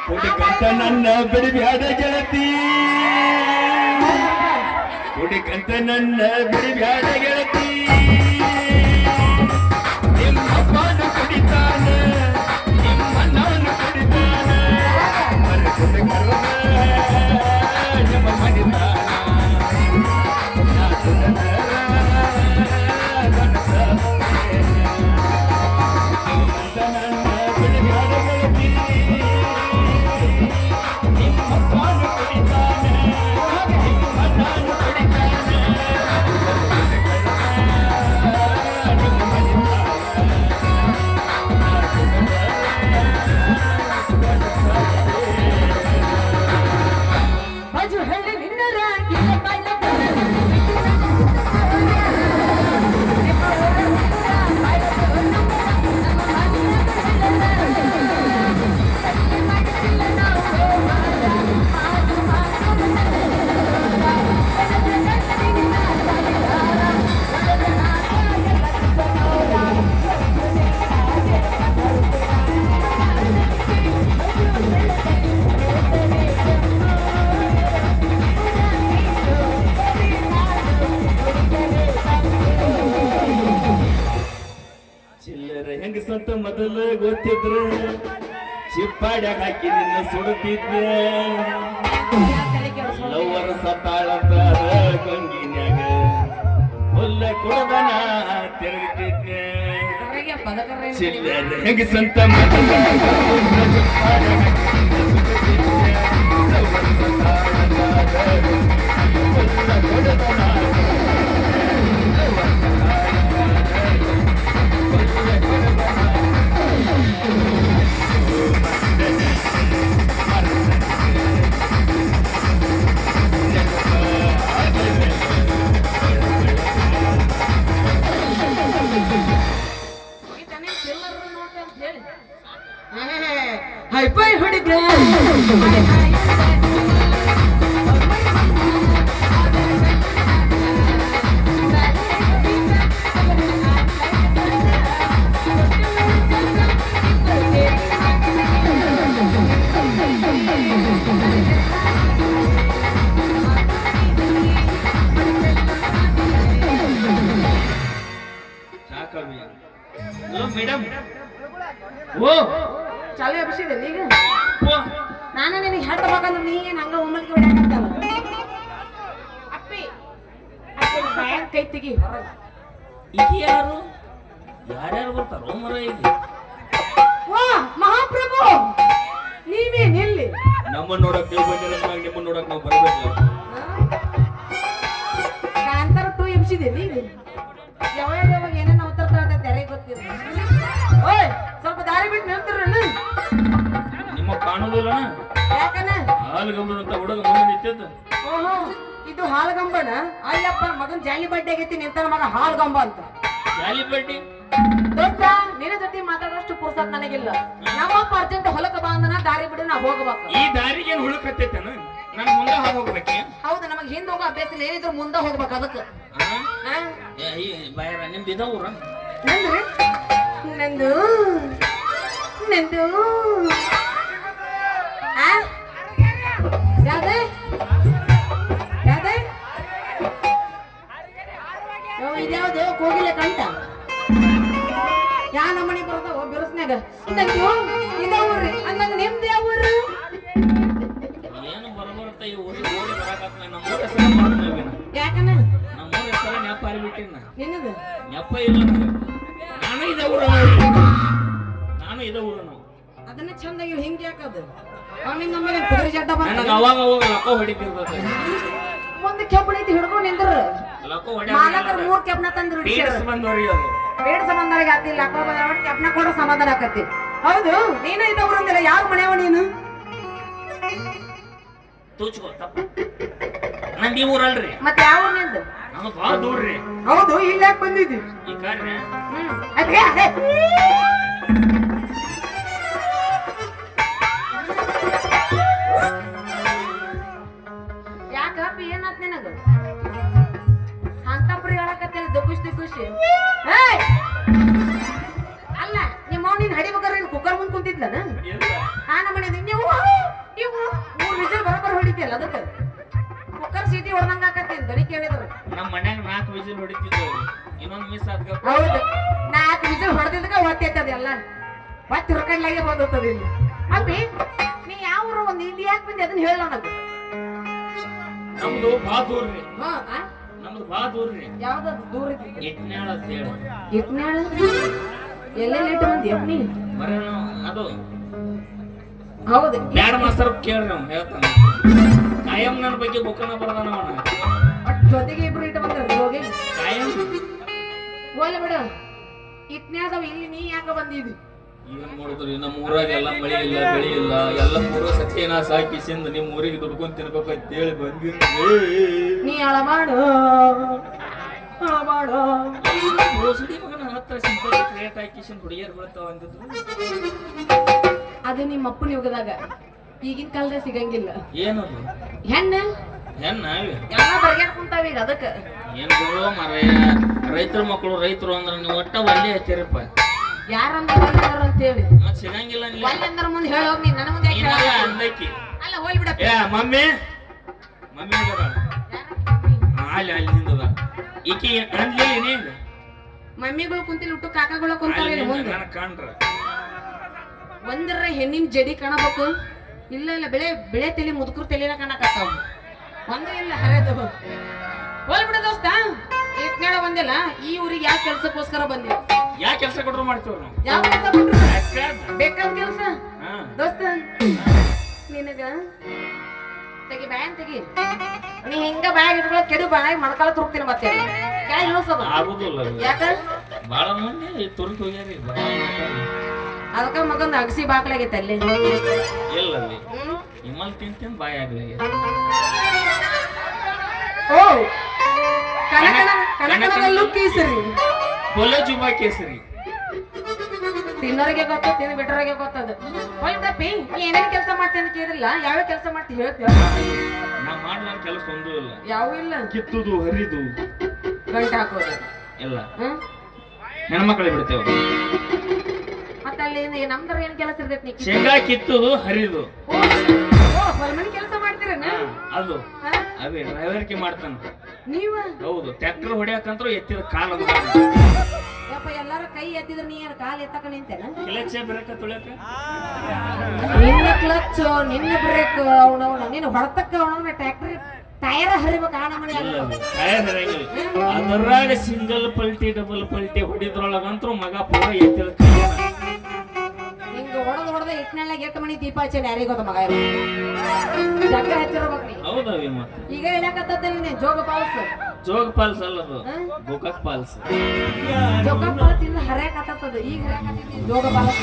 ಕುಡಿಕಂತ ನನ್ನ ಬಿಡಬ್ಯಾಡ ಗೆಳತಿ ಕುಡಿಕಂತ ನನ್ನ ಬಿಡಬ್ಯಾಡ ಗೆಳತಿ ನಿಮ್ಮಪ್ಪನು ಕುಡಿತಾನ ನಿಮ್ಮ ನಾನು ಕುಡಿತಾನ ಮರಕುದ ಕರುಣ ನಮ್ಮ ಮನಿತಾನ ಹೆಂಗಸಂತ ಮೊದಲು ಗೊತ್ತಿದ್ರು ಚಿಪ್ಪಾಡ್ಯಾಗ ಹಾಕಿ ನಿನ್ನ ಸುಡುತ್ತಿದ್ದೆ ಲವ್ವರ ಸತ್ತಾಳಂತ ಗಂಗಿನ್ಯಾಗ ಹುಲ್ಲ ಕುಡದನ ತಿರುಗುತ್ತಿದ್ದೆ ಚಿಲ್ಲರ ಹೆಂಗಸಂತ ಮೊದಲು ಚಿಪ್ಪಾಡ್ಯಾಗ ಹುಲ್ಲ ಕುಡದನ ಹೈಪೈ ಹುಡುಗ ಮೇಡಮ್ ಓ ಚಾಲು ಎಬ್ಸಿದೆ ಈಗ ನಾನು ನಿನಗೆ ಹೆಟ್ಟು ಬೇಕಂದ್ರೆ ನೀ ಏನು ಹಂಗ ಒಮ್ಮಲ್ಗೆ ಹೊಡ್ಯಾಕಂತಲ್ಲ ಅಪ್ಪಿ ಬ್ಯಾಂಕ್ ಕೈ ತೆಗಿ ಹೊರಗೆ ಈಗ ಯಾರು ಯಾರ್ಯಾರು ಬರ್ತಾರೋ ಮರ ಇಲ್ಲಿ ವಾ ಮಹಾಪ್ರಭು ನೀವೇ ನಿಲ್ಲಿ ನಮ್ಮನ್ನ ನೋಡಕ್ ನೀವು ಬಂದಿರೋ ನಿಮ್ಮನ್ನ ನೋಡಕ್ ನಾವು ಬರಬೇಕು ಕಾಂತಾರ ಟೂ ಎಬ್ಸಿದೆ ನೀನು ಯಾವಾಗ ಯಾವಾಗ ಏನೇನು ಅವತಾರ ತೆರೆ ಗೊತ್ತಿಲ್ಲ ಓಯ್ ಸ್ವಲ್ಪ ದಾರಿ ಬಿಟ್ಟು ನಿಲ್ತಿರಣ್ಣ ನಿಮ್ಮ ಕಾಣೋದಿಲ್ಲ ಯಾಕನ ಹಾಲುಗಂಬ ಅಂತ ಹುಡುಗ ಮುಂದೆ ನಿಂತಿದ್ದ ಓಹೋ ಇದು ಹಾಲಗಂಬನ ಅಲ್ಲಪ್ಪ ಮಗನ್ ಜಾಲಿ ಬಡ್ಡಿ ಆಗೈತಿ ನಿಂತಾನ ಮಗ ಹಾಲಗಂಬ ಅಂತ ಜಾಲಿ ಬಡ್ಡಿ ದೋಸ್ತ ನಿನ್ನ ಜೊತೆ ಮಾತಾಡೋಷ್ಟು ಪುರ್ಸತ್ ನನಗಿಲ್ಲ ನಮ್ಮಪ್ಪ ಅರ್ಜೆಂಟ್ ಹೊಲಕ ಬಾಂದನ ದಾರಿ ಬಿಡು ನಾ ಹೋಗಬೇಕು ಈ ದಾರಿಗೆ ಏನು ಹುಡುಕತ್ತೈತೇನ ನಾನು ಮುಂದೆ ಹಾದು ಹೋಗ್ಬೇಕೆ ಹೌದು ನಮಗೆ ಹಿಂದೆ ಹೋಗೋ ಅಭ್ಯಾಸ ಏನಿದ್ರು ಮುಂದೆ ಹೋಗ್ಬೇಕು ಅದಕ್ಕೆ ಬಾಯರ ನಿಮ್ದು ಇದ ಊರ ನಂದು ನಂದು ನಂದು ಯಾವ್ದೇ ಯಾವ್ದೇ ಇದ್ಯಾವ್ದು ಕೋಗಿಲೆ ಕಂಟ ಯಾ ನಮ್ಮನಿ ಬರ್ತಾವ ಬಿರುಸ್ನ್ಯಾಗ ನಂದು ಇದಾವ್ರಿ ಹಂಗಂದ್ರೆ ನಿಮ್ದು ಯಾವ ಊರು ಏನು ಬರಬರ್ತ ಈ ಊರಿ ಓಡಿ ಬರಾಕತ್ತ ನಮ್ಮ ಹೆಸರು ಮಾಡ್ತೀವಿ ಯಾಕನ ನಮ್ಮ ಹೆಸರು ನೆಪ ಹಾರಿಬಿಟ್ಟಿನ ನಿನ್ನದು ನೆಪ ಇಲ್ಲ ನಾನು ಇದ ಊರ ನಾನು ಇದ ಊರ ನಾವು ಅದನ್ನ ಚಂದಾಗಿ ಹಿಂಗೆ ಯಾಕದು ಅವನಿಂದ ನಮಗೆ ಕುದುರೆ ಜಡ್ಡ ನನಗೆ ಅವಾಗ ಅವಾಗ ಲಕ್ಕ ಹೊಡಿತಿರ್ತದೆ ಒಂದು ಕೆಬ್ಬಣ ಐತಿ ಹಿಡ್ಕೊಂಡು ನಿಂದ್ರು ಲಕ್ಕ ಮಾಲಕರು 3 ಕೆಬ್ಬಣ ತಂದ್ರು ಬಂದವ್ರಿಗೆ ಅದು ಬೇಡ ಸಮಾಧಾನ ಆಗ್ತಿಲ್ಲ ಲಕ್ಕ ಬಂದ್ರೆ ಕೆಬ್ಬಣ ಕೊಡೋ ಸಮಾಧಾನ ಆಕತಿ ಹೌದು ನೀನು ಇದ ಊರಂದಿಲ್ಲ ಯಾರ ಮನೆಯವ ನೀನು ತೂಚ್ಕೋ ತಪ್ಪ ನಂದು ಈ ಊರಲ್ರಿ ಮತ್ತೆ ಯಾವ ನಿಂದು ನಮ್ದು ಭಾಳ ದೂರ್ರಿ ಹೌದು ಇಲ್ಲಿ ಯಾಕೆ ಬಂದಿದ್ದಿ ಈ ಕಾರ್ಯ ಯಾಕಪ್ಪ ಏನಾತ್ ನಿನಗ ಅಂತಪ್ರಿ ಹೇಳಕತ್ತಿಲ್ಲ ದುಃಖಿಸಿ ಅಲ್ಲ ನಿಮ್ಮ ನೀನ್ ಹಡಿಬೇಕಾದ್ರೆ ಕುಕ್ಕರ್ ಮುಂದ್ ಕುಂತಿದ್ಲ ಹೊಡಿತಾನ ಇಲ್ಲ ಆ ನಮ್ಮನೆ ನೀವು ನೀವು 3 ವಿಸಿಲ್ ಬರೋಬ್ಬರ ಹೊಡಿತಿಯಲ್ಲ ಅದಕ್ಕೆ ಕುಕ್ಕರ್ ಸೀಟಿ ಹೊಡೆದಂಗ ಆಕತ್ತಿ ದನಿ ಕೇಳಿದ್ರು ನಮ್ಮ ಮನ್ಯಾಗ 4 ವಿಸಿಲ್ ಹೊಡಿತಿದ್ದೆವು ಇನ್ನೊಂದು ಮಿಸ್ ಆದ್ಗ ಹೌದು 4 ವಿಸಿಲ್ ಹೊಡೆದಿದ್ದಕ್ಕೆ ಒತ್ತೈತದ ಎಲ್ಲ ಒತ್ತಿ ಹುರ್ಕಂಡ್ಲಾಗೆ ಬಂದೋಗ್ತದೆ ಇಲ್ಲಿ ಅಪ್ಪಿ ನೀ ಯಾವ ಊರು ಒಂದು ಇಲ್ಲಿ ಯಾಕೆ ಬಂದಿ ಅದನ್ನ ಹೇಳ ನನಗೆ ನಮ್ದು ಭಾಳ ದೂರ ರೀ ಹಾ ನಮ್ದು ಭಾಳ ದೂರ ರೀ ಯಾವ್ದು ದೂರ ಐತಿ ಇಟ್ನ್ಯಾಳ ಅಂತ ಹೇಳಿ ಇಟ್ನಾಳ ಎಲ್ಲೆಲ್ಲಿ ಇಟ್ಟು ಬಂದಿ ಅಪ್ಪಿ ಬರೀ ನಾವು ಅದು ಹೌದು ಬ್ಯಾಡ ಮಾಸ್ತರ್ ಕೇಳ್ರಿ ಅವ್ನು ಹೇಳ್ತಾನೆ ಕಾಯಂ ನನ್ನ ಬಗ್ಗೆ ಬುಕ್ಕನ ಬರ್ದಾನ ಅವನ ಜೊತೆಗೆ ಇಬ್ರು ಇಟ್ಟು ಬಂದ್ರ ಹೋಗಿ ಕಾಯಂ ಹೋಗ್ಲಿ ಬಿಡು ಇಟ್ನ್ಯಾದವ ಇಲ್ಲಿ ನೀ ಯಾಕ ಬಂದಿದಿ ಏನ್ ಮಾಡಿದ್ರಿ ನಮ್ಮ ಊರಾಗ ಎಲ್ಲ ಮಳೆ ಇಲ್ಲ ಬೆಳೆ ಇಲ್ಲ ಎಲ್ಲ ಮೂರು ಸತ್ಯನಾಶ ಹಾಕಿಸಿಂದ ನಿಮ್ಮ ಊರಿಗೆ ದುಡ್ಕೊಂಡ್ ತಿನ್ಬೇಕಂತ ಹೇಳಿ ಬಂದಿರಿ ನೀ ಅಳಮಾಡು ಅಳಮಾಡು ಬೋಸಡಿ ಮಗನ ಹತ್ರ ಸಿಂಪಲ್ ಕ್ರಿಯೇಟ್ ಹಾಕಿಸಿಂದ ಹುಡುಗಿಯರ್ ಬೀಳ್ತಾವ ಅಂದಿದ್ರು ಅದು ನಿಮ್ಮ ಅಪ್ಪನ ಯುಗದಾಗ ಈಗಿನ ಕಾಲದಾಗ ಸಿಗಂಗಿಲ್ಲ ಏನದು ಹೆಣ್ಣ ಹೆಣ್ಣ ಎಲ್ಲ ಬರ್ಗ್ಯಾಕ ಕುಂತಾವ ಈಗ ಅದಕ್ಕೆ ಏನ್ ಬಿಡೋ ಮಾರೇ ರೈತರ ಮಕ್ಕಳು ರೈತರು ಅಂದ್ರೆ ನೀವು ಒಟ್ಟ ಒಳ್ಳೆ ಹಚ್ಚಿರಪ್ಪ ಯಾರಂದ್ರ ಅಂತೇಳಿ ಮತ್ ಸಿಗಂಗಿಲ್ಲ ಒಳ್ಳೆ ಅಂದ್ರ ಮುಂದೆ ಹೇಳೋಗ್ ನೀ ನನ್ನ ಮುಂದೆ ಯಾಕೆ ಹೇಳೋದು? ಅಂದೈಕಿ ಅಲ್ಲ ಹೋಲ್ ಬಿಡಪ್ಪ ಏ ಮಮ್ಮಿ ಮಮ್ಮಿ ಅದ ಅಲ್ಲಿ ಅಲ್ಲಿ ನಿಂದದ ಈಕಿ ಅನ್ಲಿ ನೀನ್ ಮಮ್ಮಿಗಳು ಕುಂತಿಲ್ಲ ಹುಟ್ಟು ಕಾಕಗಳು ಕುಂತಾವ ಇಲ್ಲಿ ಮುಂದೆ ನನಗ್ ಕಾಣ್ರ ಒಂದರ ಹೆಣ್ಣಿನ ಜಡಿ ಕಾಣಬೇಕು ಇಲ್ಲ ಇಲ್ಲ ಬೆಳೆ ತಲೆ ಮುದುಕರು ತಲೆನ ಕಾಣಕತ್ತಾವ ಒಂದೇ ಇಲ್ಲ ಹರಿದು ಹೋಲ್ ಬಿಡ ದೋಸ್ತ ಇಟ್ನಾಳ ಬಂದಿಲ್ಲ ಈ ಊರಿಗೆ ಯಾವ ಕೆಲ್ಸಕ್ಕೋಸ್ಕರ ಬಂದಿಲ್ಲ ಯಾ ಕೆಲಸ ಕೊಟ್ರು ಮಾಡ್ತೀವ್ರ ನಾವು ಯಾವ ಕೆಲಸ ಕೊಟ್ರು ಬೇಕಾದ ಕೆಲಸ ದೋಸ್ತ ನಿನಗ ತೆಗಿ ಬ್ಯಾನ್ ತೆಗಿ ನೀ ಹಿಂಗ ಬ್ಯಾಗ್ ಇಟ್ಕೊಳ್ಳೋ ಕೆಡು ಬ್ಯಾಗ್ ಮಣಕಾಲ ತುರ್ತೀನಿ ಮತ್ತೆ ಕೆಳಗೆ ಇಳಿಸೋದು ಆಗುದಿಲ್ಲ ಯಾಕ ಬಾಳ ಮಂದಿ ತುರ್ಕ್ ಹೋಗ್ಯಾರಿ ಅದಕ್ಕ ಮಗಂದು ಅಗಸಿ ಬಾಕ್ಲಾಗೈತೆ ಅಲ್ಲಿ ಇಲ್ಲ ಅಲ್ಲಿ ಹಿಮಲ್ ತಿಂತೀನಿ ಬಾಯಿ ಆಗ್ಲಿ ಓ ಕನಕನಲ್ಲೂ ಕೇಸರಿ ಕೊಲೆ ಜುಬಾ ಕೇಸರಿ ತಿನ್ನೋರಿಗೆ ಗೊತ್ತ ತಿಂದು ಬಿಟ್ಟೋರಿಗೆ ಗೊತ್ತದ ಹೋಯ್ ಬಿಡಪ್ಪಿ ನೀ ಏನೇನ್ ಕೆಲಸ ಮಾಡ್ತೀನಿ ಅಂತ ಕೇಳಿಲ್ಲ ಯಾವ ಕೆಲಸ ಮಾಡ್ತಿ ಹೇಳ್ತೀವ ನಾ ಮಾಡ್ಲ ಕೆಲಸ ಒಂದೂ ಇಲ್ಲ ಯಾವ ಇಲ್ಲ ಕಿತ್ತುದು ಹರಿದು ಗಂಟ ಹಾಕೋದು ಇಲ್ಲ ಹ್ಮ್ ಹೆಣ್ಮಕ್ಳು ಬಿಡ್ತೇವೆ ಮತ್ತ ಅಲ್ಲಿ ನಮ್ದ್ರ ಏನ್ ಕೆಲಸ ಇರ್ತೈತಿ ನೀ ಶೇಂಗಾ ಕಿತ್ತುದು ಹರಿದು ಹೊಲಮನಿ ಕೆಲಸ ಮಾಡ್ತೀರನ ಅದು ಅವೇ ಡ್ರೈವರ್ಗೆ ಮಾಡ್ತಾನ ನೀವ ಹೌದು ಟ್ರ್ಯಾಕ್ಟರ್ ಹೊಡ್ಯಾಕಂತ್ರು ಎತ್ತಿದ ಕಾಲ ಯಪ್ಪ ಎಲ್ಲಾರ ಕೈ ಎತ್ತಿದ್ರ ನೀ ಏನ್ ಕಾಲ್ ಎತ್ತಕ ನಿಂತೇನ ಕಿಲಚೆ ಬ್ರೇಕ ತುಳ್ಯಾಕ ನಿನ್ನ ಕ್ಲಚ್ ನಿನ್ನ ಬ್ರೇಕ್ ಅವನವನ ನೀನು ಹೊಡೆತಕ್ಕ ಅವನವನ ಟ್ರ್ಯಾಕ್ಟರ್ ಟೈರ್ ಹರಿಬೇಕು ಆ ನಮನೆ ಇಲ್ಲ ಟೈರ್ ಹರಿಯಂಗಿಲ್ಲ ಅದರಾಗ ಸಿಂಗಲ್ ಪಲ್ಟಿ ಡಬಲ್ ಪಲ್ಟಿ ಹೊಡಿದ್ರೊಳಗಂತ್ರು ಮಗ ಪೂರ ಎತ್ತಿದ ಹಿಂಗ ಹೊಡೆದ ಇಟ್ನಾಳಾಗ ಎಷ್ಟು ಮನಿ ದೀಪ ಹಚ್ಚೇನ ಯಾರಿಗ ಗೊತ್ತ ಮಗ ಜಗ್ಗ ಹಚ್ಚಿರ್ಬೇಕು ನೀ ಹೌದವಿ ಮತ್ತೆ ಈಗ ಹೇಳಕತ್ತಿಲ್ಲ ನೀ ಜೋಗ ಪಾಲ್ಸ್ ಜೋಗ್ ಪಾಲ್ಸ್ ಅಲ್ಲದು ಗೋಕಾಕ್ ಪಾಲ್ಸ್ ಜೋಗ ಪಾಲ್ಸ್ ಇಂದ ಹರ್ಯಾಕತ್ತದ ಈಗ ಹರ್ಯಾಕತ್ತಿದ್ದಿ ಜೋಗ ಪಾಲ್ಸ್